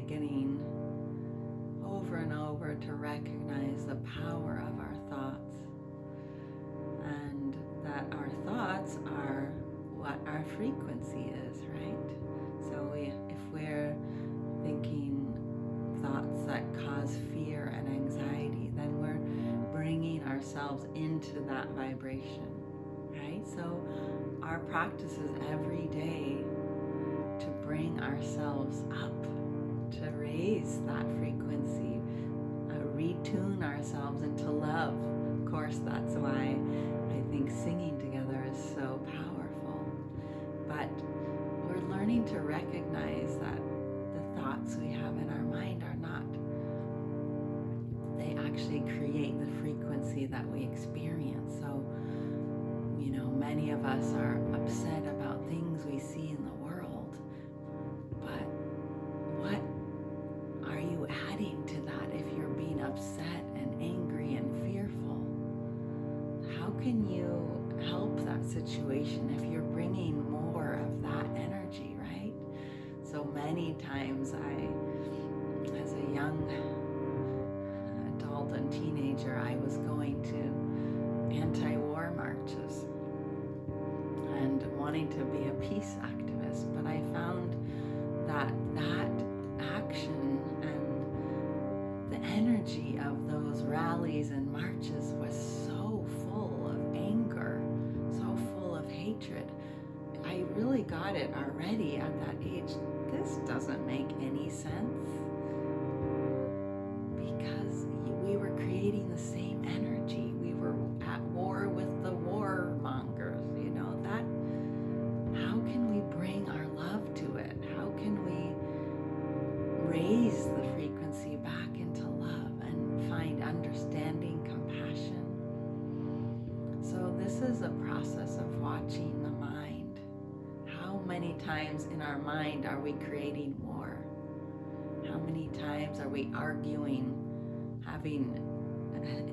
beginning over and over to recognize the power of our thoughts, and that our thoughts are what our frequency is, right? So if we're thinking thoughts that cause fear and anxiety, then we're bringing ourselves into that vibration, right? So our practice is every day to bring ourselves up, to raise that frequency, retune ourselves into love. Of course, that's why I think singing together is so powerful. But we're learning to recognize that the thoughts we have in our mind are not. They actually create the frequency that we experience. So, many of us are upset about things we see in the world, but what are you adding to that if you're being upset and angry and fearful? How can you help that situation if you're bringing more of that energy, right? So many times as a young adult and teenager, I was going to anti-war marches and wanting to be a peace activist, but I found that action and the energy of those rallies and marches was so full of anger, so full of hatred. I really got it already at that age. This doesn't make any sense, because we were creating the same energy. We were at war with the warmongers, that. How can we bring our love to it? How can we raise the frequency back into love and find understanding, compassion? So this is a process of watching the mind. How many times in our mind are we creating war? How many times are we arguing, having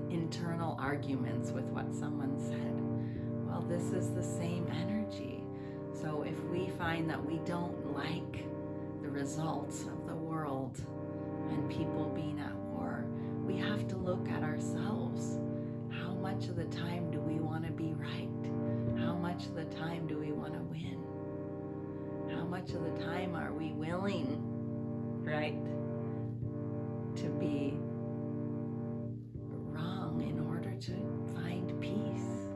internal arguments with what someone said? Well, this is the same energy. So if we find that we don't like the results of the world and people being at war, we have to look at ourselves. How much of the time do we want to be right? How much of the time do we want to win? How much of the time are we willing, right, to be wrong in order to find peace?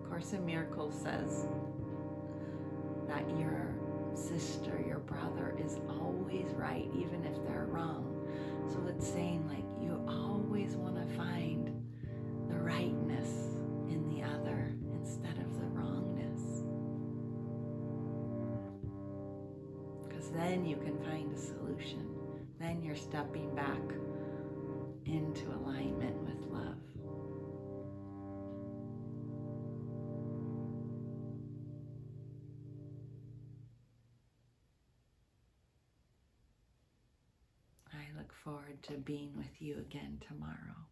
Course in Miracles says that your sister, your brother is always right, even if they're wrong. So it's saying, like, you always want to find the rightness in the other instead of the wrongness, because then you can find a solution. Then you're stepping back into alignment with love. I look forward to being with you again tomorrow.